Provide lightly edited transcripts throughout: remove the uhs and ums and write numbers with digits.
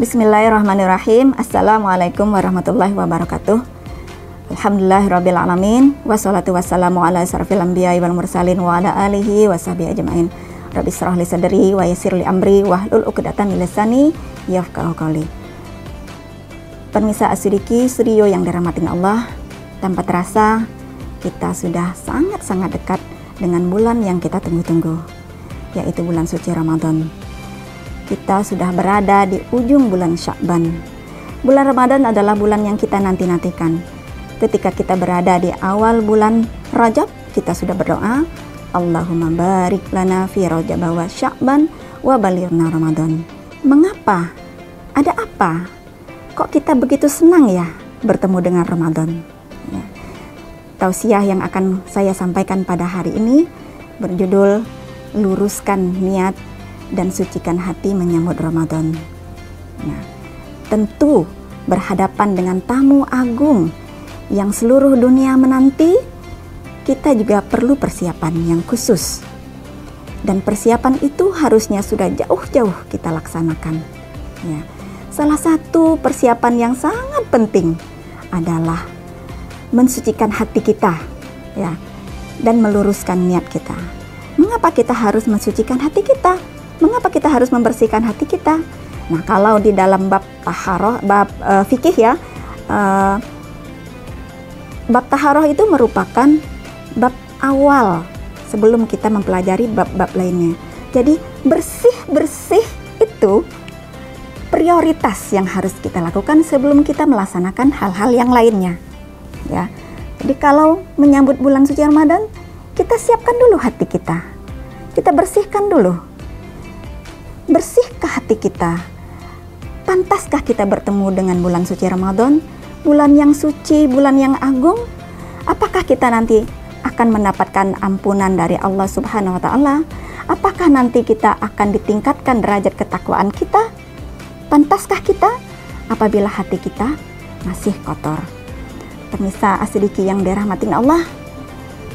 Bismillahirrahmanirrahim. Assalamualaikum warahmatullahi wabarakatuh. Alhamdulillahirabbil alamin. Wassalatu wassalamu ala asyrafil anbiya'i wal mursalin wa ala alihi washabihi ajmain. Rabbi shrah li sadri wa yassir li amri wahlul 'uqdatam min lisani yafqahu qawli. Pemirsa As-Sidiki Studio yang dirahmatin Allah, tanpa terasa kita sudah sangat-sangat dekat dengan bulan yang kita tunggu-tunggu, yaitu bulan suci Ramadan. Kita sudah berada di ujung bulan Sya'ban. Bulan Ramadan adalah bulan yang kita nanti-nantikan. Ketika kita berada di awal bulan Rajab, kita sudah berdoa, Allahumma barik lana fi Rajab wa Sya'ban wa balighna Ramadan. Mengapa? Ada apa? Kok kita begitu senang ya bertemu dengan Ramadan? Ya. Tausiah yang akan saya sampaikan pada hari ini berjudul Luruskan Niat dan Sucikan Hati Menyambut Ramadan. Nah, tentu berhadapan dengan tamu agung yang seluruh dunia menanti, kita juga perlu persiapan yang khusus. Dan persiapan itu harusnya sudah jauh-jauh kita laksanakan. Ya. Salah satu persiapan yang sangat penting adalah mensucikan hati kita, ya, dan meluruskan niat kita. Mengapa kita harus mensucikan hati kita? Mengapa kita harus membersihkan hati kita? Nah, kalau di dalam bab taharoh, bab fikih ya, bab taharoh itu merupakan bab awal sebelum kita mempelajari bab-bab lainnya. Jadi bersih-bersih itu prioritas yang harus kita lakukan sebelum kita melaksanakan hal-hal yang lainnya. Ya, jadi kalau menyambut bulan suci Ramadan, kita siapkan dulu hati kita. Kita bersihkan dulu. Bersihkah hati kita? Pantaskah kita bertemu dengan bulan suci Ramadan? Bulan yang suci, bulan yang agung? Apakah kita nanti akan mendapatkan ampunan dari Allah Subhanahu wa Ta'ala? Apakah nanti kita akan ditingkatkan derajat ketakwaan kita? Pantaskah kita apabila hati kita masih kotor? Pemirsa As-Sidiki yang dirahmatin Allah,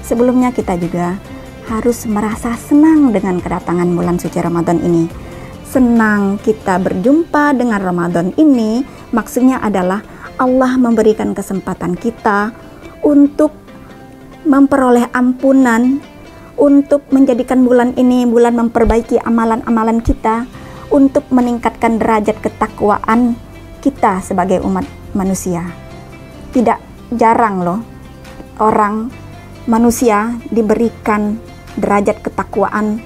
sebelumnya kita juga harus merasa senang dengan kedatangan bulan suci Ramadan ini. Senang kita berjumpa dengan Ramadan ini, maksudnya adalah Allah memberikan kesempatan kita untuk memperoleh ampunan, untuk menjadikan bulan ini bulan memperbaiki amalan-amalan kita, untuk meningkatkan derajat ketakwaan kita sebagai umat manusia. Tidak jarang loh orang manusia diberikan derajat ketakwaan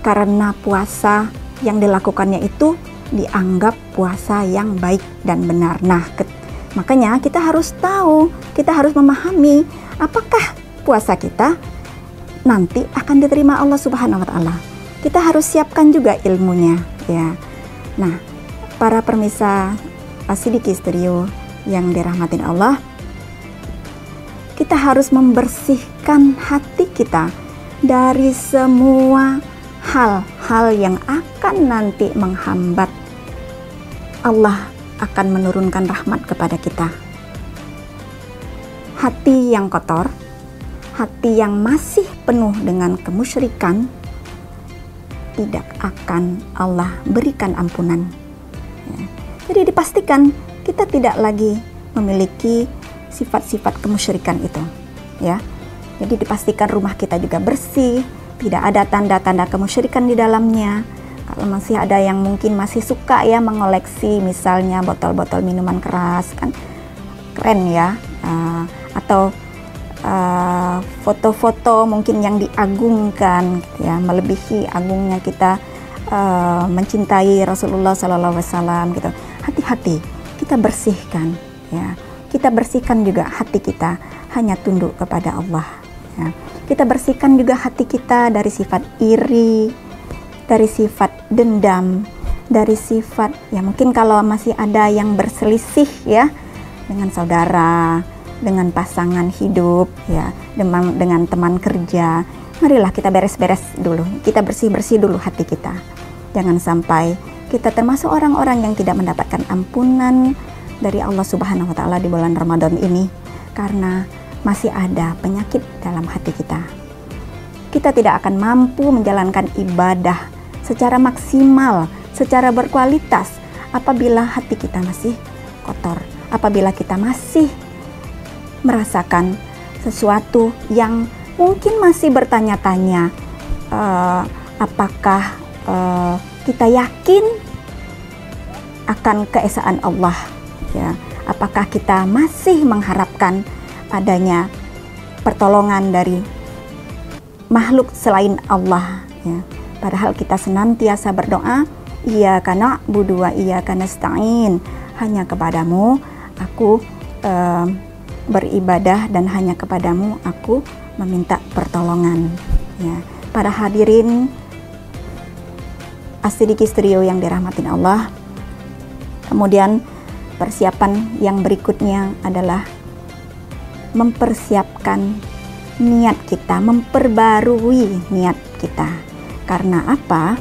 karena puasa yang dilakukannya itu dianggap puasa yang baik dan benar. Nah, makanya kita harus tahu, kita harus memahami apakah puasa kita nanti akan diterima Allah Subhanahu wa Ta'ala. Kita harus siapkan juga ilmunya, ya. Nah, para pemirsa As-Sidiki Studio yang dirahmatin Allah, kita harus membersihkan hati kita dari semua hal-hal yang akan nanti menghambat Allah akan menurunkan rahmat kepada kita. Hati yang kotor, hati yang masih penuh dengan kemusyrikan, tidak akan Allah berikan ampunan. Ya. Jadi dipastikan kita tidak lagi memiliki sifat-sifat kemusyrikan itu. Ya. Jadi dipastikan rumah kita juga bersih, tidak ada tanda-tanda kemusyrikan di dalamnya. Kalau masih ada yang mungkin masih suka ya mengoleksi misalnya botol-botol minuman keras, kan keren ya, atau foto-foto mungkin yang diagungkan ya, melebihi agungnya kita mencintai Rasulullah SAW gitu. Hati-hati, kita bersihkan ya. Kita bersihkan juga hati kita hanya tunduk kepada Allah ya. Kita bersihkan juga hati kita dari sifat iri, dari sifat dendam, dari sifat ya mungkin kalau masih ada yang berselisih ya dengan saudara, dengan pasangan hidup ya, dengan teman kerja. Marilah kita beres-beres dulu, kita bersih-bersih dulu hati kita. Jangan sampai kita termasuk orang-orang yang tidak mendapatkan ampunan dari Allah Subhanahu wa Ta'ala di bulan Ramadan ini karena masih ada penyakit dalam hati kita. Kita tidak akan mampu menjalankan ibadah secara maksimal, secara berkualitas apabila hati kita masih kotor, apabila kita masih merasakan sesuatu yang mungkin masih bertanya-tanya, apakah kita yakin akan keesaan Allah, ya? Apakah kita masih mengharapkan adanya pertolongan dari makhluk selain Allah, ya? Padahal kita senantiasa berdoa, iyyaka na'budu wa iyyaka nasta'in, hanya kepadamu aku beribadah dan hanya kepadamu aku meminta pertolongan, ya. Para hadirin As-Siddiqi Stereo yang dirahmatin Allah, kemudian persiapan yang berikutnya adalah mempersiapkan niat kita, memperbarui niat kita. Karena apa?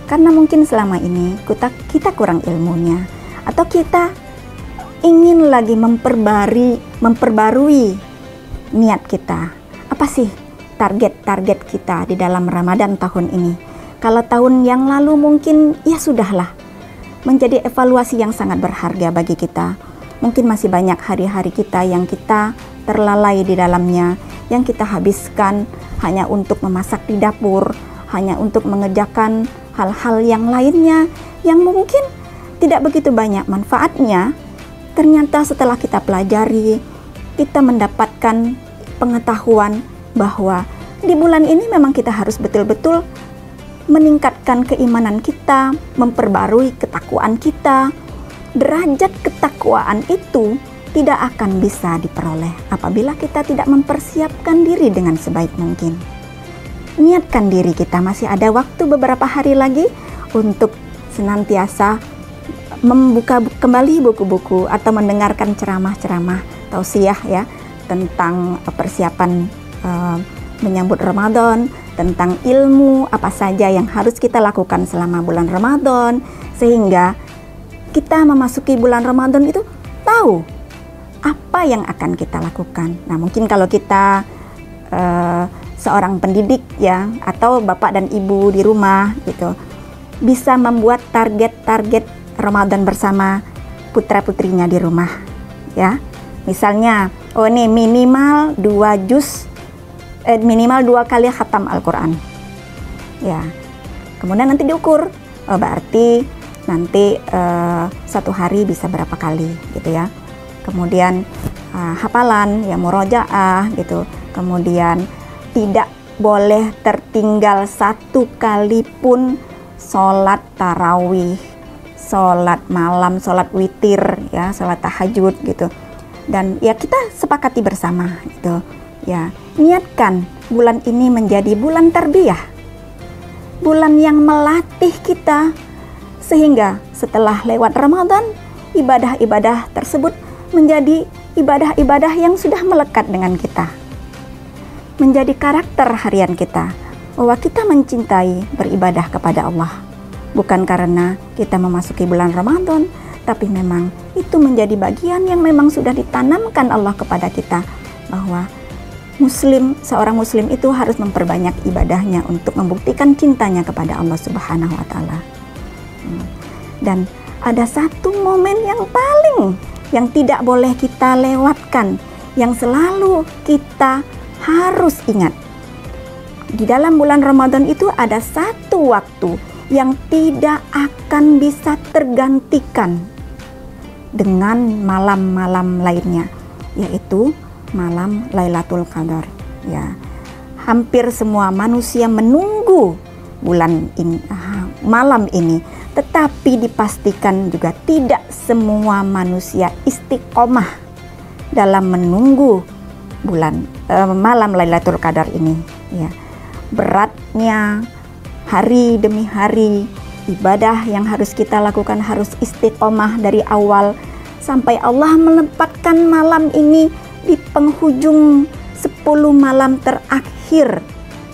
Karena mungkin selama ini kita kurang ilmunya, atau kita ingin lagi memperbarui niat kita. Apa sih target-target kita di dalam Ramadan tahun ini? Kalau tahun yang lalu mungkin ya sudahlah, menjadi evaluasi yang sangat berharga bagi kita. Mungkin masih banyak hari-hari kita yang kita terlalai di dalamnya, yang kita habiskan hanya untuk memasak di dapur, hanya untuk mengerjakan hal-hal yang lainnya yang mungkin tidak begitu banyak manfaatnya. Ternyata setelah kita pelajari, kita mendapatkan pengetahuan bahwa di bulan ini memang kita harus betul-betul meningkatkan keimanan kita, memperbarui ketakwaan kita. Derajat ketakwaan itu tidak akan bisa diperoleh apabila kita tidak mempersiapkan diri dengan sebaik mungkin. Niatkan diri kita, masih ada waktu beberapa hari lagi untuk senantiasa membuka kembali buku-buku atau mendengarkan ceramah-ceramah tausiah, ya, tentang persiapan menyambut Ramadan, tentang ilmu apa saja yang harus kita lakukan selama bulan Ramadan, sehingga kita memasuki bulan Ramadan itu tahu apa yang akan kita lakukan. Nah, mungkin kalau kita seorang pendidik, ya, atau bapak dan ibu di rumah gitu, bisa membuat target-target Ramadan bersama putra-putrinya di rumah, ya. Misalnya, oh nih minimal 2 juz, minimal 2 kali khatam Al-Quran, ya. Kemudian nanti diukur, oh, berarti nanti 1 hari bisa berapa kali gitu, ya. Kemudian hafalan, ya, murojaah gitu. Kemudian tidak boleh tertinggal 1 kali pun sholat tarawih, sholat malam, sholat witir, ya, sholat tahajud gitu. Dan ya kita sepakati bersama gitu, ya. Niatkan bulan ini menjadi bulan tarbiyah, bulan yang melatih kita, sehingga setelah lewat Ramadan, ibadah-ibadah tersebut menjadi ibadah-ibadah yang sudah melekat dengan kita, menjadi karakter harian kita, bahwa kita mencintai beribadah kepada Allah, bukan karena kita memasuki bulan Ramadan, tapi memang itu menjadi bagian yang memang sudah ditanamkan Allah kepada kita, bahwa seorang muslim itu harus memperbanyak ibadahnya untuk membuktikan cintanya kepada Allah Subhanahu wa Ta'ala. Dan ada satu momen yang tidak boleh kita lewatkan, yang selalu kita harus ingat. Di dalam bulan Ramadan itu ada satu waktu yang tidak akan bisa tergantikan dengan malam-malam lainnya, yaitu malam Lailatul Qadar, ya. Hampir semua manusia menunggu malam ini, tetapi dipastikan juga tidak semua manusia istiqomah dalam menunggu malam Lailatul Qadar ini, ya. Beratnya hari demi hari ibadah yang harus kita lakukan, harus istiqomah dari awal sampai Allah menempatkan malam ini di penghujung 10 malam terakhir.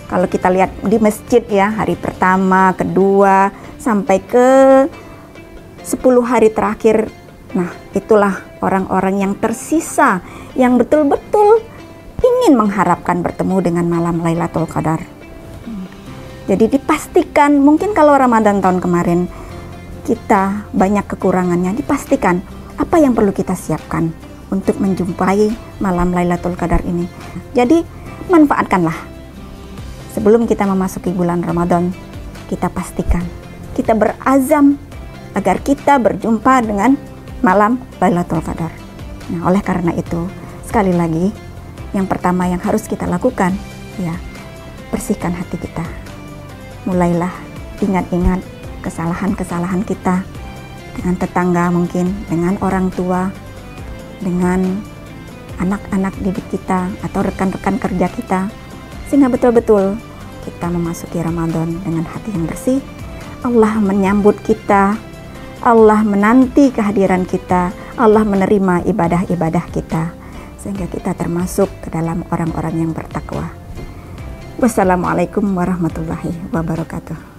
Kalau kita lihat di masjid, ya, hari pertama, kedua, sampai ke 10 hari terakhir. Nah, itulah orang-orang yang tersisa, yang betul-betul ingin mengharapkan bertemu dengan malam Lailatul Qadar. Jadi dipastikan, mungkin kalau Ramadan tahun kemarin kita banyak kekurangannya, dipastikan apa yang perlu kita siapkan untuk menjumpai malam Lailatul Qadar ini. Jadi manfaatkanlah. Sebelum kita memasuki bulan Ramadan, kita pastikan, kita berazam agar kita berjumpa dengan malam Lailatul Qadar. Nah, oleh karena itu, sekali lagi, yang pertama yang harus kita lakukan, ya, bersihkan hati kita. Mulailah ingat-ingat kesalahan-kesalahan kita dengan tetangga mungkin, dengan orang tua, dengan anak-anak didik kita atau rekan-rekan kerja kita, sehingga betul-betul kita memasuki Ramadan dengan hati yang bersih. Allah menyambut kita, Allah menanti kehadiran kita, Allah menerima ibadah-ibadah kita, sehingga kita termasuk ke dalam orang-orang yang bertakwa. Wassalamualaikum warahmatullahi wabarakatuh.